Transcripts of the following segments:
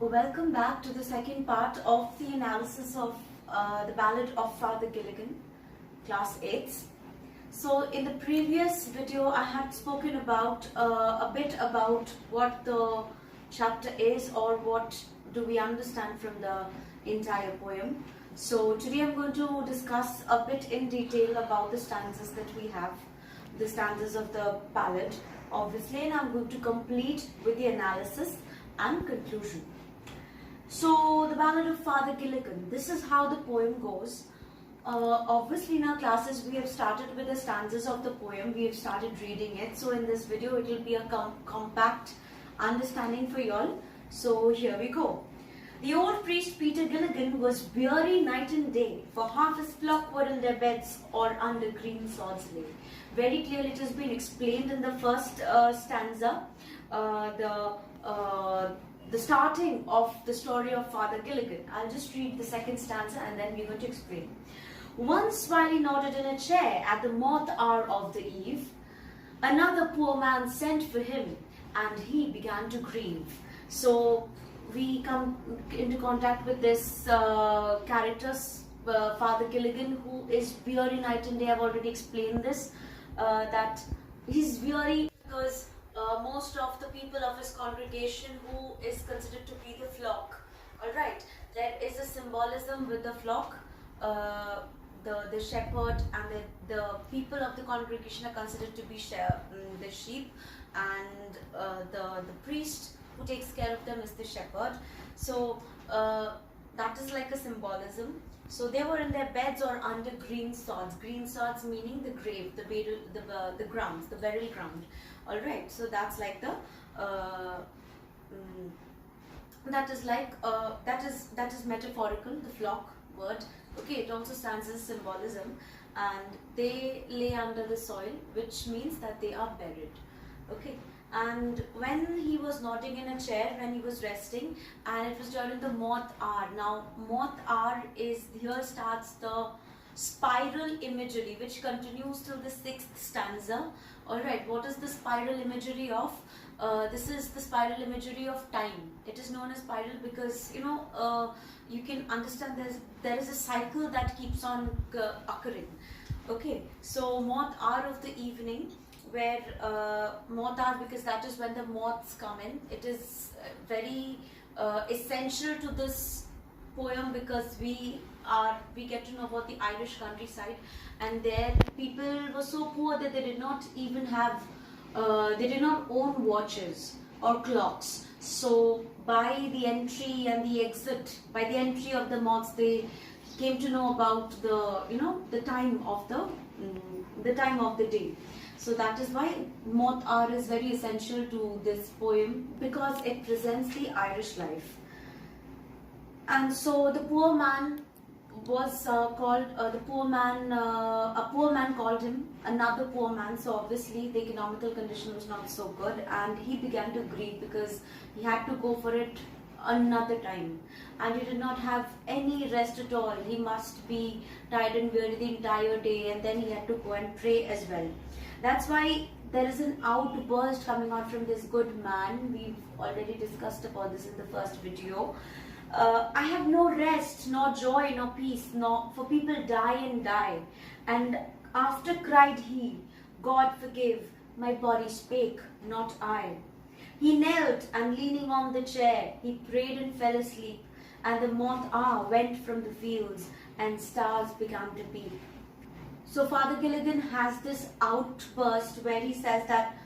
Welcome back to the second part of the analysis of the Ballad of Father Gilligan, Class 8th. So in the previous video I had spoken about a bit about what the chapter is or what do we understand from the entire poem. So today I'm going to discuss a bit in detail about the stanzas that we have, the stanzas of the ballad obviously, and I'm going to complete with the analysis and conclusion. So, the Ballad of Father Gilligan, this is how the poem goes. Obviously in our classes we have started with the stanzas of the poem, we have started reading it. So in this video it will be a compact understanding for you all. So here we go. The old priest Peter Gilligan was weary night and day, for half his flock were in their beds or under green sods lay. Very clearly it has been explained in the first stanza, the starting of the story of Father Gilligan. I'll just read the second stanza and then we're going to explain. Once while he nodded in a chair at the moth hour of the eve, another poor man sent for him and he began to grieve. So we come into contact with this character, Father Gilligan, who is weary night and day. I've already explained this, that he's weary because most of the people of his congregation who is considered to be the flock. Alright, there is a symbolism with the flock, the shepherd and the people of the congregation are considered to be the sheep, and the priest who takes care of them is the shepherd. So that is like a symbolism. So they were in their beds or under green sods meaning the grave, the grounds, the burial ground. Alright, so that's like the that is metaphorical, the flock word. Okay, it also stands as symbolism, and they lay under the soil, which means that they are buried. Okay, and when he was nodding in a chair, when he was resting, and it was during the moth hour. Now moth hour is, here starts the spiral imagery which continues till the 6th stanza. Alright, what is the spiral imagery of? This is the spiral imagery of time. It is known as spiral because you can understand there is a cycle that keeps on occurring. Okay, so moth hour of the evening, where moth hour, because that is when the moths come in. It is very essential to this poem because we get to know about the Irish countryside, and there people were so poor that they did not even have they did not own watches or clocks. So by the entry and the exit, by the entry of the moths, they came to know about the time of the day. So that is why moth hour is very essential to this poem, because it presents the Irish life. And so the poor man was called, a poor man called him another poor man. So obviously the economical condition was not so good, and he began to grieve because he had to go for it another time, and he did not have any rest at all. He must be tired and weary the entire day, and then he had to go and pray as well. That's why there is an outburst coming out from this good man. We've already discussed about this in the first video. I have no rest, nor joy, nor peace, nor for people die and die. And after cried he, God forgive, my body spake, not I. He knelt, and leaning on the chair, he prayed and fell asleep, and the moth hour went from the fields, and stars began to peep. So Father Gilligan has this outburst where he says that,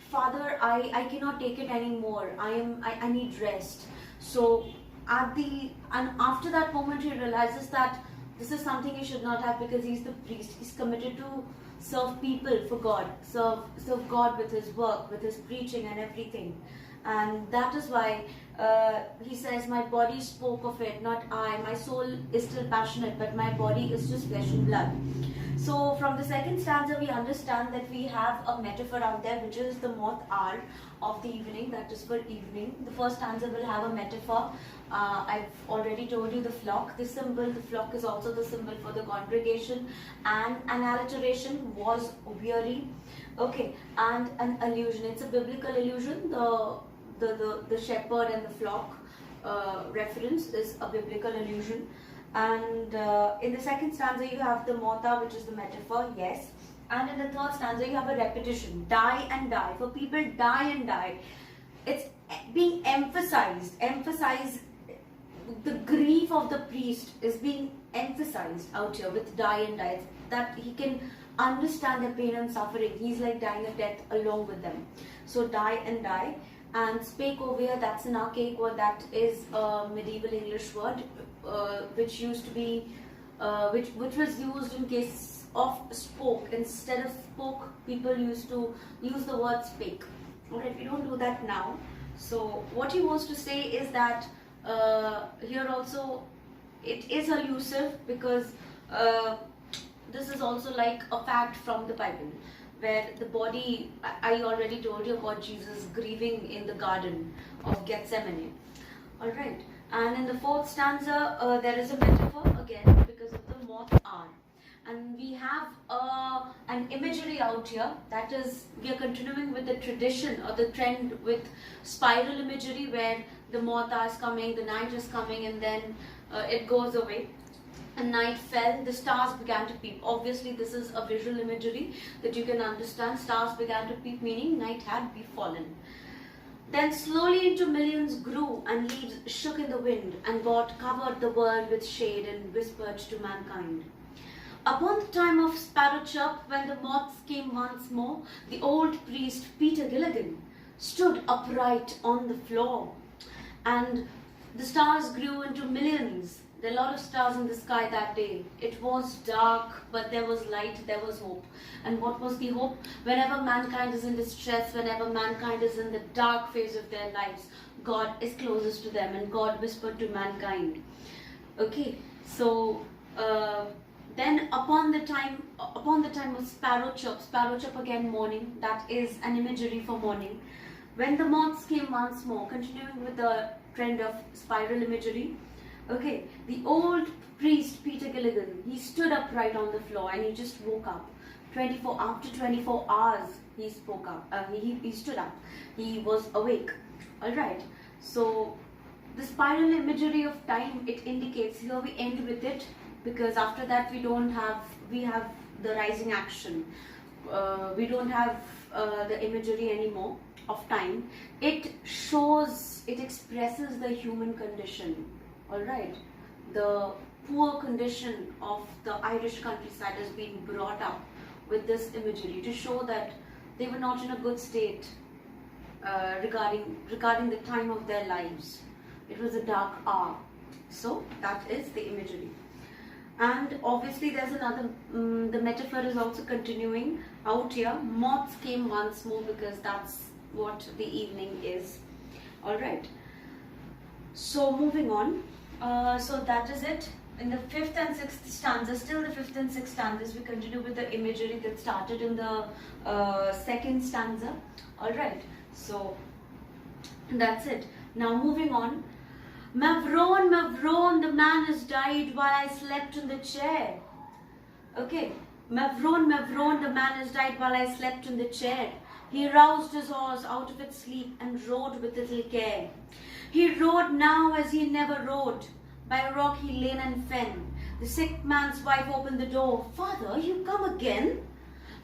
Father, I cannot take it anymore. I need rest. So after that moment he realizes that this is something he should not have, because he's the priest. He's committed to serve people for God, serve God with his work, with his preaching and everything. And that is why he says, my body spoke of it, not I. My soul is still passionate, but my body is just flesh and blood. So from the second stanza we understand that we have a metaphor out there, which is the moth hour of the evening, that is for evening. The first stanza will have a metaphor. I've already told you the flock, the symbol, the flock is also the symbol for the congregation, and an alliteration was weary. Okay, and an allusion, it's a biblical allusion. the shepherd and the flock reference is a biblical allusion. And in the second stanza you have the mota, which is the metaphor, yes. And in the third stanza you have a repetition, die and die. For people, die and die. It's being emphasized. The grief of the priest is being emphasized out here with die and die. That he can understand their pain and suffering. He's like dying a death along with them. So die and die. And spake over here, that's an archaic word, that is a medieval English word which used to be which was used in case of spoke. Instead of spoke, people used to use the word spake. Alright, we don't do that now. So what he wants to say is that here also it is elusive, because this is also like a fact from the Bible, where the body, I already told you about Jesus grieving in the garden of Gethsemane. Alright, and in the fourth stanza there is a metaphor again because of the moth hour. And we have an imagery out here, that is, we are continuing with the tradition or the trend with spiral imagery, where the moth hour is coming, the night is coming, and then it goes away. And night fell, the stars began to peep. Obviously this is a visual imagery that you can understand. Stars began to peep, meaning night had befallen. Then slowly into millions grew, and leaves shook in the wind, and God covered the world with shade and whispered to mankind. Upon the time of sparrow chirp, when the moths came once more, the old priest Peter Gilligan stood upright on the floor, and the stars grew into millions. There are a lot of stars in the sky that day. It was dark, but there was light, there was hope. And what was the hope? Whenever mankind is in distress, whenever mankind is in the dark phase of their lives, God is closest to them, and God whispered to mankind. Okay, so then upon the time of sparrow chirp again morning, that is an imagery for morning. When the moths came once more, continuing with the trend of spiral imagery. Okay, the old priest Peter Gilligan, he stood upright on the floor and he just woke up. After 24 hours, he spoke up. He stood up. He was awake. All right. So the spiral imagery of time, it indicates, here we end with it, because after that we have the rising action. We don't have the imagery anymore of time. It expresses the human condition. Alright, the poor condition of the Irish countryside has been brought up with this imagery to show that they were not in a good state regarding the time of their lives. It was a dark hour. So that is the imagery. And obviously there's another, the metaphor is also continuing out here. Moths came once more, because that's what the evening is. Alright. So moving on. So that is it. In the fifth and sixth stanzas, still the fifth and sixth stanzas, we continue with the imagery that started in the second stanza. Alright, so that's it. Now moving on. Mavron, Mavron, the man has died while I slept in the chair. Okay, Mavron, Mavron, the man has died while I slept in the chair. He roused his horse out of its sleep and rode with little care. He rode now as he never rode. By rocky lane and fen, the sick man's wife opened the door. Father, you come again?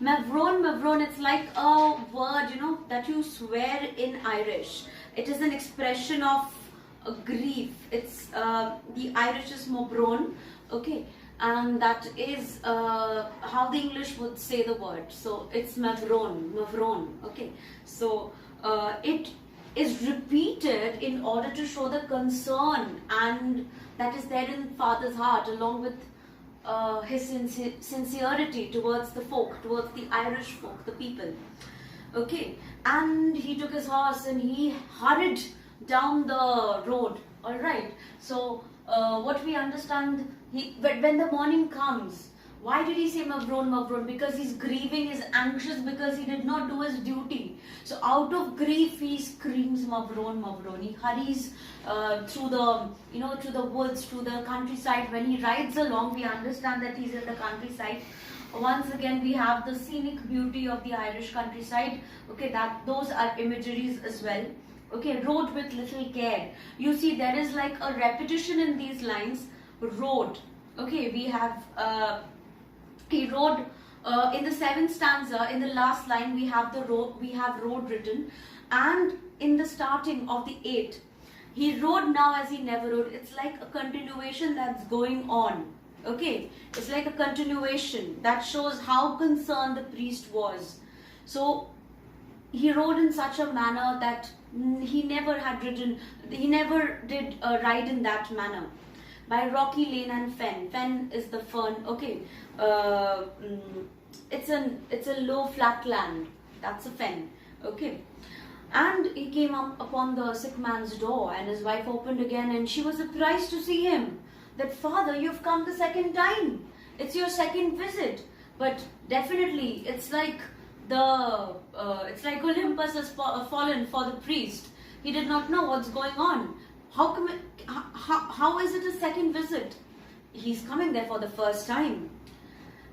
Mavron, Mavron, it's like a word, that you swear in Irish. It is an expression of grief. It's the Irish is Mobron, okay, and that is how the English would say the word. So it's Mavron, Mavron, okay. So it is repeated in order to show the concern and that is there in father's heart, along with his sincerity towards the folk, towards the Irish folk, the people. Okay, and he took his horse and he hurried down the road. All right. So what we understand, when the morning comes, why did he say Mavron, Mavron? Because he's grieving, he's anxious because he did not do his duty. So out of grief, he screams Mavron, Mavron. He hurries through the woods, through the countryside. When he rides along, we understand that he's in the countryside. Once again, we have the scenic beauty of the Irish countryside. Okay, those are imageries as well. Okay, rode with little care. You see, there is like a repetition in these lines. Rode. Okay, we have he rode in the seventh stanza. In the last line, we have the road. We have rode written, and in the starting of the eighth, he rode now as he never rode. It's like a continuation that's going on. Okay, it's like a continuation that shows how concerned the priest was. So he rode in such a manner that he never had ridden, he never did ride in that manner. By rocky lane and fen. Fen is the fern. Okay, it's a low flat land. That's a fen. Okay, and he came up upon the sick man's door, and his wife opened again, and she was surprised to see him. That, Father, you've come the second time. It's your second visit. But definitely, it's like Olympus has fallen for the priest. He did not know what's going on. How is it a second visit? He's coming there for the first time.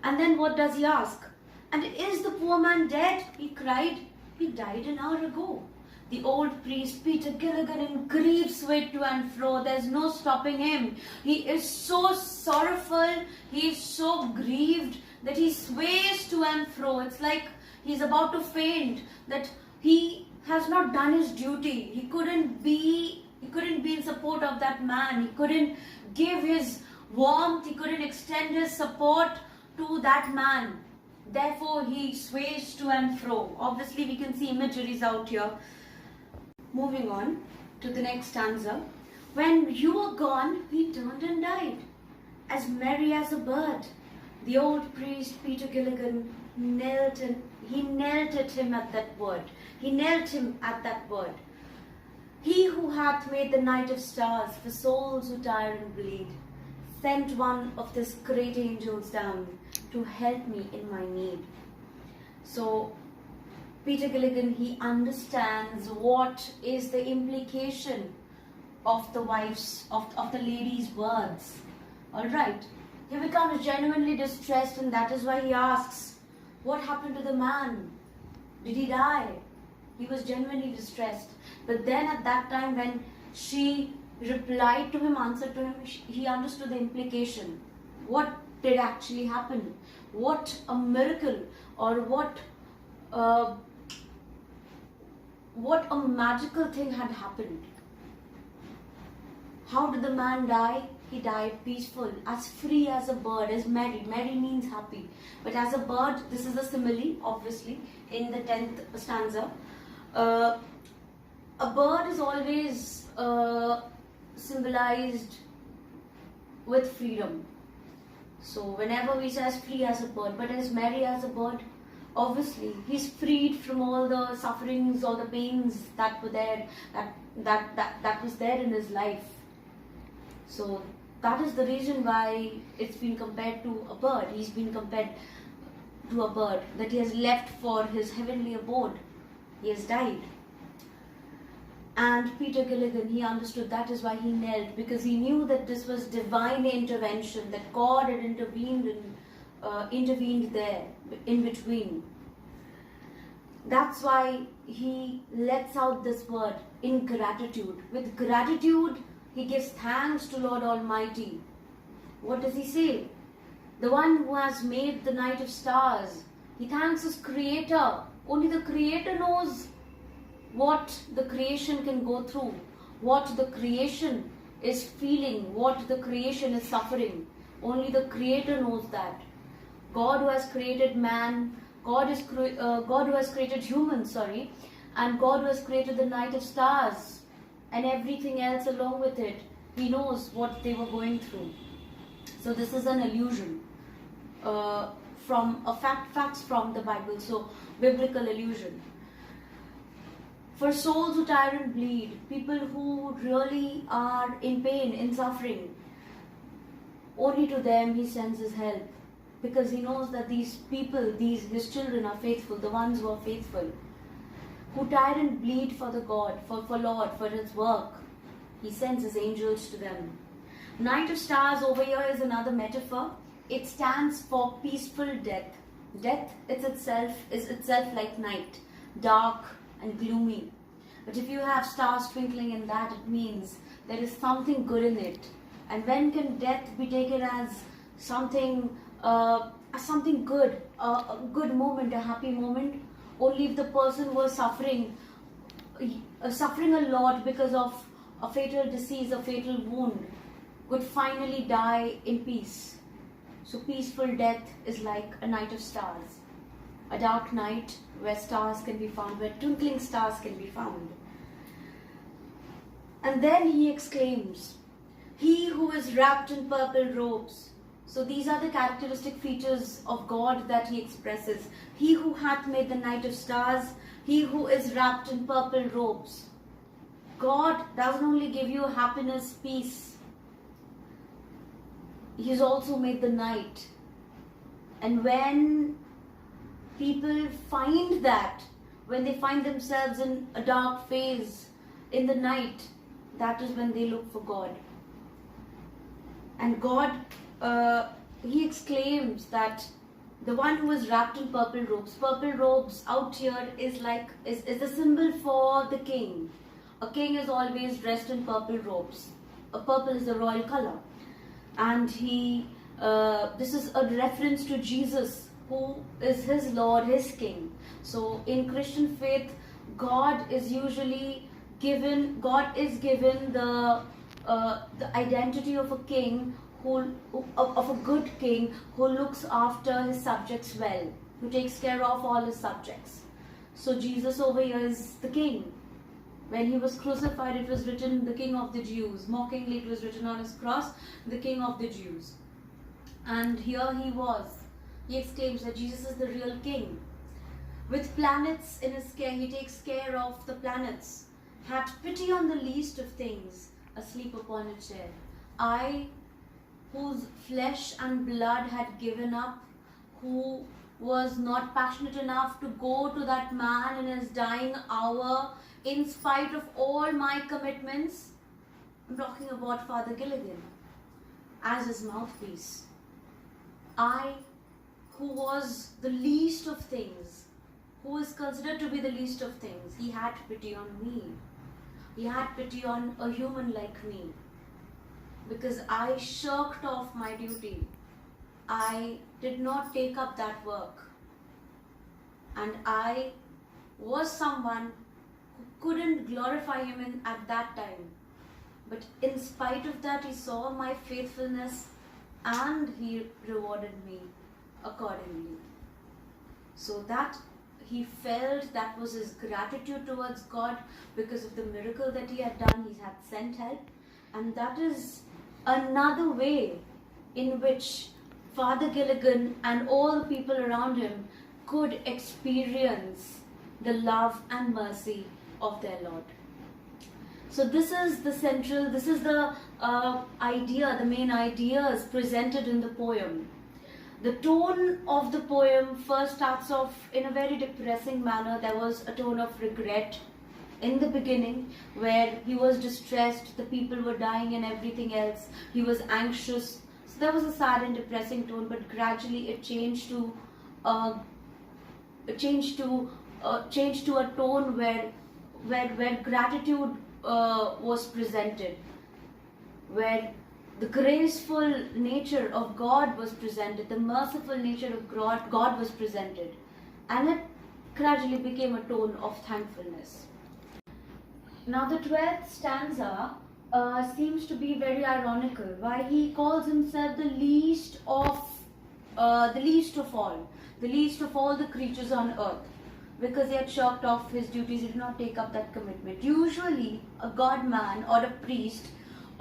And then what does he ask? And is the poor man dead? He cried. He died an hour ago. The old priest, Peter Gilligan, in grief swayed to and fro. There's no stopping him. He is so sorrowful. He is so grieved that he sways to and fro. It's like he's about to faint, that he has not done his duty. He couldn't be in support of that man. He couldn't give his warmth. He couldn't extend his support to that man. Therefore, he sways to and fro. Obviously, we can see imageries out here. Moving on to the next stanza. When you were gone, he turned and died, as merry as a bird. The old priest, Peter Gilligan, knelt at him at that word. He knelt him at that word. He who hath made the night of stars for souls who tire and bleed, sent one of his great angels down to help me in my need. So, Peter Gilligan, he understands what is the implication of the lady's words. Alright. He becomes genuinely distressed, and that is why he asks, what happened to the man? Did he die? He was genuinely distressed. But then at that time when she replied to him, answered to him, he understood the implication. What did actually happen? What a miracle, or what a magical thing had happened. How did the man die? He died peaceful, as free as a bird, as merry. Merry means happy. But as a bird, this is a simile, obviously, in the 10th stanza. A bird is always symbolized with freedom. So whenever we say as free as a bird, but as merry as a bird, obviously he's freed from all the sufferings, all the pains that were there, that was there in his life. So that is the reason why it's been compared to a bird. He's been compared to a bird that he has left for his heavenly abode. He has died. And Peter Gilligan, he understood that is why he knelt, because he knew that this was divine intervention, that God had intervened there in between. That's why he lets out this word, in gratitude. With gratitude, he gives thanks to Lord Almighty. What does he say? The one who has made the night of stars. He thanks his Creator. Only the Creator knows what the creation can go through, what the creation is feeling, what the creation is suffering. Only the Creator knows that. God who has created man, God who has created humans, and God who has created the night of stars and everything else along with it. He knows what they were going through. So this is an allusion from facts from the Bible. So biblical allusion. For souls who tire and bleed, people who really are in pain, in suffering, only to them he sends his help, because he knows that these people, his children are faithful, the ones who are faithful, who tire and bleed for the God, for Lord, for his work. He sends his angels to them. Night of stars over here is another metaphor. It stands for peaceful death. Death is itself like night, dark and gloomy. But if you have stars twinkling in that, it means there is something good in it. And when can death be taken as something good, a good moment, a happy moment? Only if the person was suffering a lot because of a fatal disease, a fatal wound, would finally die in peace. So peaceful death is like a night of stars, a dark night where stars can be found, where twinkling stars can be found. And then he exclaims, "He who is wrapped in purple robes." So these are the characteristic features of God that he expresses. He who hath made the night of stars, he who is wrapped in purple robes. God doesn't only give you happiness, peace. He's also made the night. And when people find that, when they find themselves in a dark phase in the night, that is when they look for God. And God, he exclaims that the one who is wrapped in purple robes out here is a symbol for the king. A king is always dressed in purple robes. Purple is the royal color. And this is a reference to Jesus, who is his Lord, his King. So in Christian faith, God is given the identity of a king, of a good king who looks after his subjects well, who takes care of all his subjects. So Jesus over here is the king. When he was crucified, it was written, "The King of the Jews." Mockingly, it was written on his cross, "The King of the Jews." And here he was. He exclaims that Jesus is the real king. With planets in his care, he takes care of the planets. Had pity on the least of things, asleep upon a chair. I, whose flesh and blood had given up, who was not passionate enough to go to that man in his dying hour, in spite of all my commitments. I'm talking about Father Gilligan as his mouthpiece. I, who was the least of things, who is considered to be the least of things, he had pity on me. He had pity on a human like me, because I shirked off my duty. I did not take up that work. And I was someone who couldn't glorify him at that time. But in spite of that, he saw my faithfulness and he rewarded me accordingly. So that he felt, that was his gratitude towards God because of the miracle that he had done. He had sent help. And that is another way in which Father Gilligan and all the people around him could experience the love and mercy of their Lord. So this is the idea, the main ideas presented in the poem. The tone of the poem first starts off in a very depressing manner. There was a tone of regret in the beginning, where he was distressed, the people were dying and everything else. He was anxious. So there was a sad and depressing tone, but gradually it changed to a tone where gratitude was presented, where the graceful nature of God was presented, the merciful nature of God was presented, and it gradually became a tone of thankfulness. Now the 12th stanza seems to be very ironical. Why he calls himself the least of all the creatures on earth, because he had shirked off his duties. He did not take up that commitment. Usually, a God-man or a priest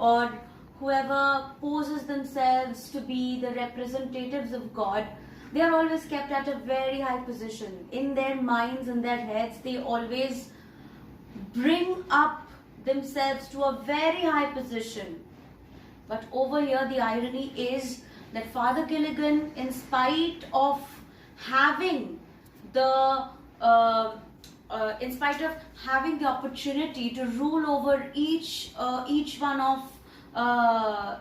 or whoever poses themselves to be the representatives of God, they are always kept at a very high position. In their minds and their heads, they always bring up themselves to a very high position. But over here, the irony is that Father Gilligan, in spite of having the opportunity to rule over each one of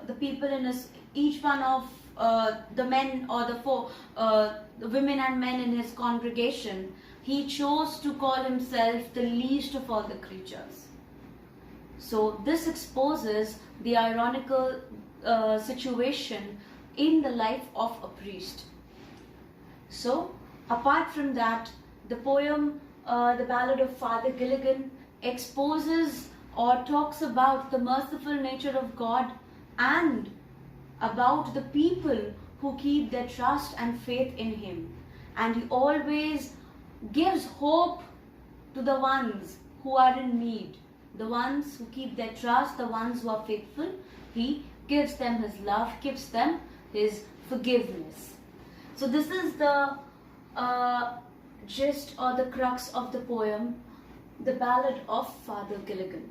the people in each one of the men or the women and men in his congregation, he chose to call himself the least of all the creatures. So this exposes the ironical situation in the life of a priest. So apart from that, the poem, The Ballad of Father Gilligan, exposes or talks about the merciful nature of God and about the people who keep their trust and faith in Him. And he always gives hope to the ones who are in need, the ones who keep their trust, the ones who are faithful. He gives them His love, gives them His forgiveness. So this is the gist or the crux of the poem, The Ballad of Father Gilligan.